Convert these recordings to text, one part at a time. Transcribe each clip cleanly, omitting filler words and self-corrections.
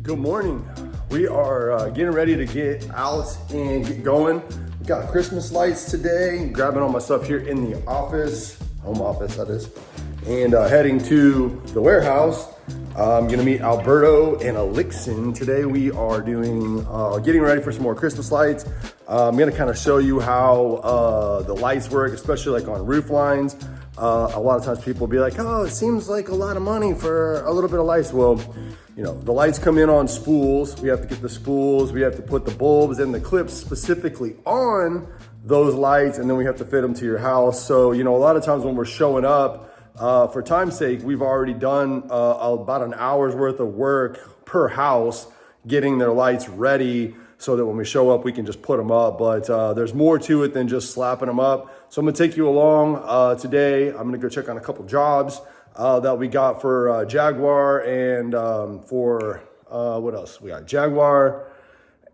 Good morning. We are getting ready to get out and get going. We got Christmas lights today. Grabbing all my stuff here in the office, home office that is, and heading to the warehouse. I'm gonna meet Alberto and Elixon. Today we are doing, getting ready for some more Christmas lights. I'm gonna kind of show you how the lights work, especially like on roof lines. A lot of times people will be like, oh, it seems like a lot of money for a little bit of lights. Well, you know, the lights come in on spools. We have to get the spools. We have to put the bulbs and the clips specifically on those lights, and then we have to fit them to your house. So, you know, a lot of times when we're showing up, for time's sake, we've already done about an hour's worth of work per house getting their lights ready so that when we show up, we can just put them up. But there's more to it than just slapping them up. So I'm gonna take you along today. I'm gonna go check on a couple jobs that we got for Jaguar and for, what else? We got Jaguar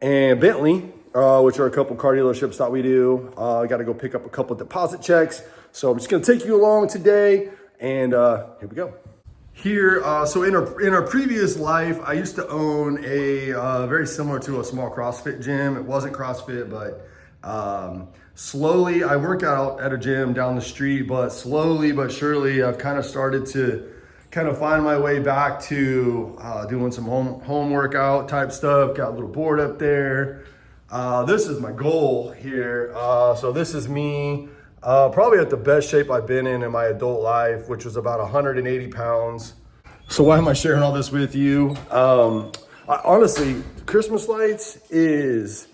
and Bentley, which are a couple car dealerships that we do. I gotta go pick up a couple deposit checks. So I'm just gonna take you along today, and here we go. Here, so in our previous life, I used to own a very similar to a small CrossFit gym. It wasn't CrossFit, but slowly, I work out at a gym down the street, but slowly but surely, I've kind of started to kind of find my way back to doing some home workout type stuff. Got a little board up there. This is my goal here. So this is me. Probably at the best shape I've been in my adult life, which was about 180 pounds. So why am I sharing all this with you? Honestly, Christmas lights is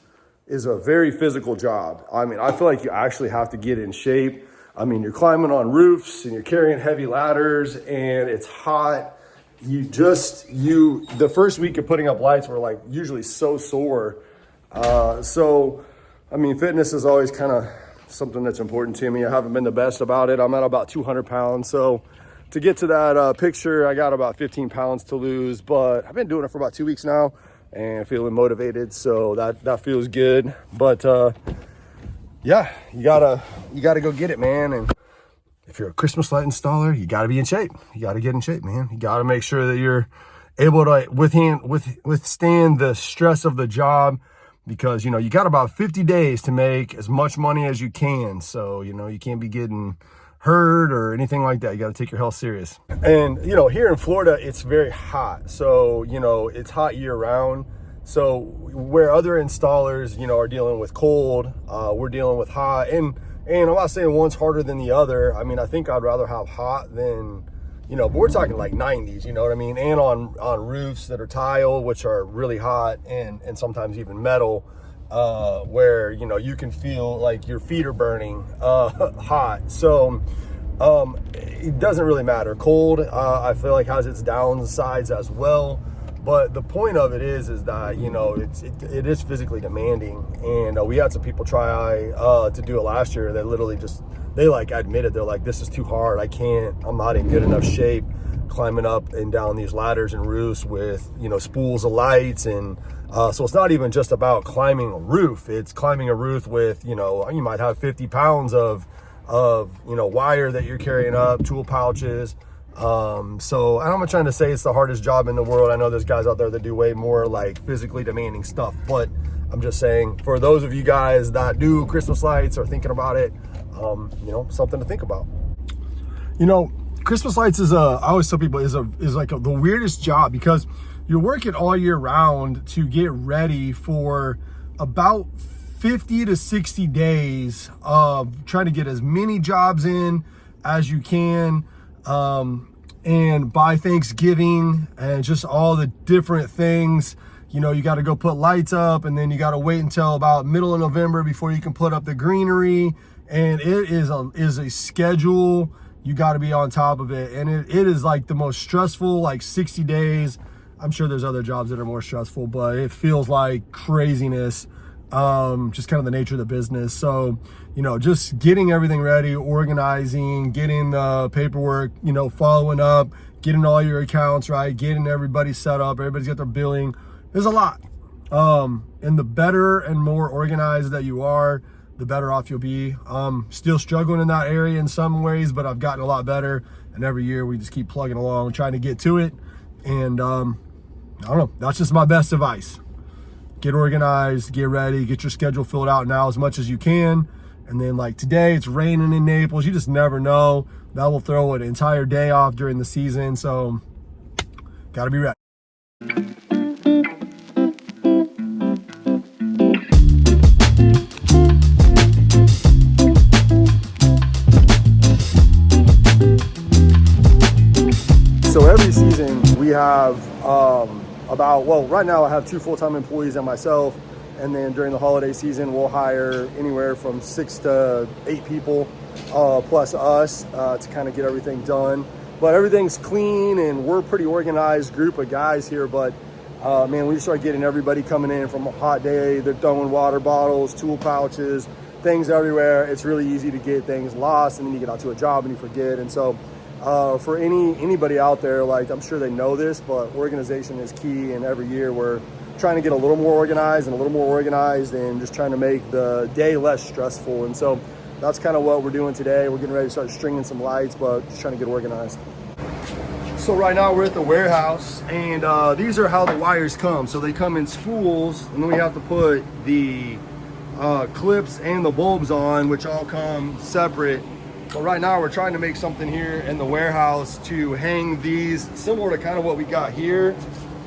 a very physical job. I mean, I feel like you actually have to get in shape. I mean, you're climbing on roofs and you're carrying heavy ladders and it's hot. The first week of putting up lights were like usually so sore. So, I mean, fitness is always kind of something that's important to me. I haven't been the best about it. I'm at about 200 pounds. So to get to that picture, I got about 15 pounds to lose, but I've been doing it for about 2 weeks now and feeling motivated. So that feels good. But yeah, you gotta go get it, man. And if you're a Christmas light installer, you gotta be in shape. You gotta get in shape, man. You gotta make sure that you're able to withstand the stress of the job, because, you know, you got about 50 days to make as much money as you can. So, you know, you can't be getting hurt or anything like that. You got to take your health serious. And, you know, here in Florida, it's very hot. So, you know, it's hot year round. So where other installers, you know, are dealing with cold, we're dealing with hot. And I'm not saying one's harder than the other. I mean, I think I'd rather have hot than, you know, but we're talking like 90s, you know what I mean? And on roofs that are tile, which are really hot, and sometimes even metal, where, you know, you can feel like your feet are burning hot. So it doesn't really matter. Cold, I feel like has its downsides as well. But the point of it is that, you know, it is physically demanding. And we had some people try to do it last year. They literally they like admitted, they're like, this is too hard. I'm not in good enough shape climbing up and down these ladders and roofs with, you know, spools of lights. And so it's not even just about climbing a roof. It's climbing a roof with, you know, you might have 50 pounds of, you know, wire that you're carrying up, tool pouches. So I'm not trying to say it's the hardest job in the world. I know there's guys out there that do way more like physically demanding stuff, but I'm just saying, for those of you guys that do Christmas lights or thinking about it, you know, something to think about. You know, Christmas lights I always tell people is like the weirdest job, because you're working all year round to get ready for about 50 to 60 days of trying to get as many jobs in as you can. And by Thanksgiving and just all the different things, you know, you got to go put lights up, and then you got to wait until about middle of November before you can put up the greenery. And it is a schedule. You got to be on top of it. And it is like the most stressful, like 60 days. I'm sure there's other jobs that are more stressful, but it feels like craziness. Just kind of the nature of the business. So, you know, just getting everything ready, organizing, getting the paperwork, you know, following up, getting all your accounts right, getting everybody set up, everybody's got their billing. There's a lot. And the better and more organized that you are, the better off you'll be. Still struggling in that area in some ways, but I've gotten a lot better. And every year we just keep plugging along, trying to get to it. And I don't know. That's just my best advice. Get organized, get ready, get your schedule filled out now as much as you can. And then like today, it's raining in Naples. You just never know. That will throw an entire day off during the season. So gotta be ready. So every season we have right now I have 2 full-time employees and myself, and then during the holiday season we'll hire anywhere from 6 to 8 people plus us to kind of get everything done. But everything's clean and we're a pretty organized group of guys here. But man, we start getting everybody coming in from a hot day. They're throwing water bottles, tool pouches, things everywhere. It's really easy to get things lost, and then you get out to a job and you forget. And so for anybody out there, like, I'm sure they know this, but organization is key. And every year we're trying to get a little more organized and just trying to make the day less stressful. And so that's kind of what we're doing today. We're getting ready to start stringing some lights, but just trying to get organized. So right now we're at the warehouse, and these are how the wires come. So they come in spools, and then we have to put the clips and the bulbs on, which all come separate. But right now we're trying to make something here in the warehouse to hang these, similar to kind of what we got here,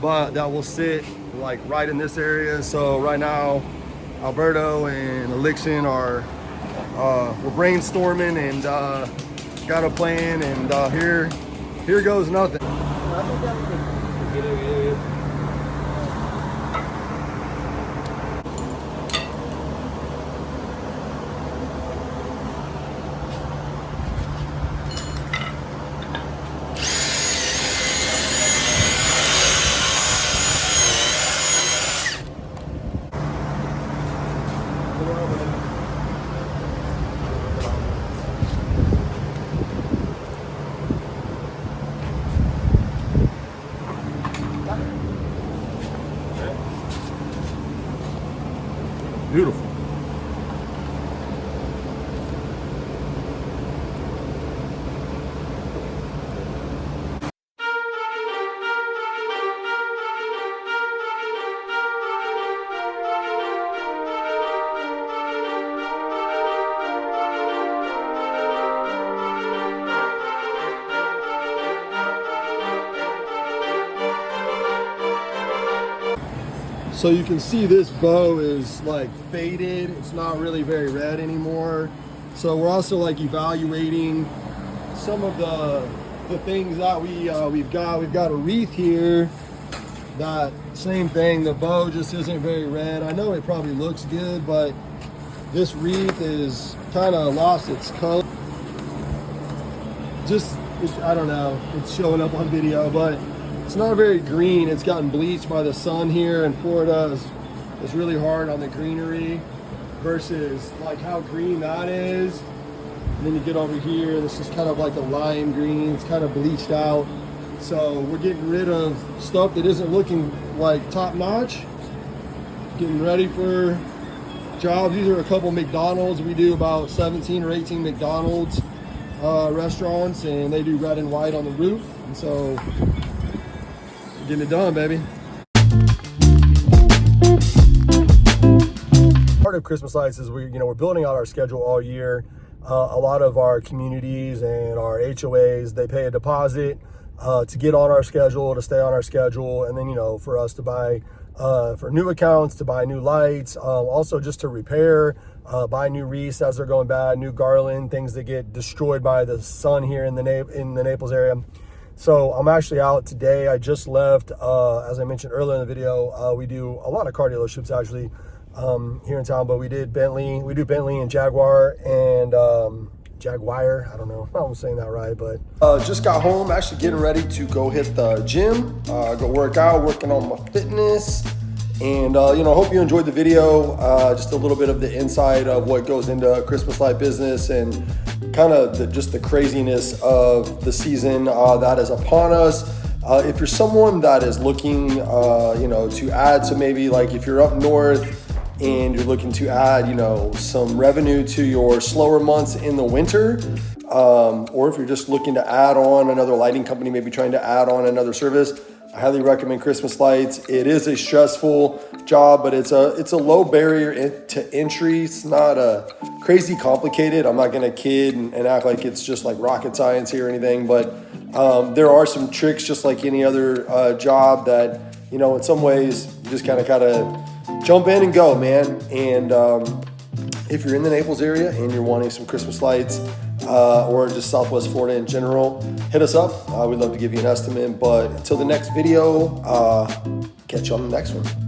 but that will sit like right in this area. So right now Alberto and Elixon are we're brainstorming and got a plan, and here goes nothing. Beautiful. So you can see this bow is like faded. It's not really very red anymore. So we're also like evaluating some of the things that we've got. We've got a wreath here. That same thing, the bow just isn't very red. I know it probably looks good, but this wreath is kind of lost its color. I don't know, it's showing up on video, but it's not very green. It's gotten bleached by the sun here in Florida. It's really hard on the greenery versus like how green that is. And then you get over here, this is kind of like a lime green. It's kind of bleached out. So we're getting rid of stuff that isn't looking like top notch. Getting ready for jobs. These are a couple McDonald's. We do about 17 or 18 McDonald's restaurants, and they do red and white on the roof. And so getting it done, baby. Part of Christmas Lights is we're building out our schedule all year. A lot of our communities and our HOAs, they pay a deposit to get on our schedule, to stay on our schedule, and then for us to buy for new accounts, to buy new lights, also just to repair, buy new wreaths as they're going bad, new garland, things that get destroyed by the sun here in the Naples area. So I'm actually out today. I just left, as I mentioned earlier in the video, we do a lot of car dealerships actually here in town, but we do Bentley and Jaguar and Jaguar. I don't know if I'm saying that right, but just got home, actually getting ready to go hit the gym, go work out, working on my fitness. And hope you enjoyed the video, just a little bit of the inside of what goes into Christmas light business and kind of just the craziness of the season that is upon us. If you're someone that is looking, to add to maybe like if you're up north and you're looking to add, some revenue to your slower months in the winter, or if you're just looking to add on another lighting company, maybe trying to add on another service, I highly recommend Christmas Lights. It is a stressful job, but it's a low barrier to entry. It's not crazy complicated. I'm not going to kid and act like it's just like rocket science here or anything, but there are some tricks just like any other job that, you know, in some ways you just kind of gotta jump in and go, man. And if you're in the Naples area and you're wanting some Christmas lights, or just Southwest Florida in general, hit us up. We'd love to give you an estimate. But until the next video, catch you on the next one.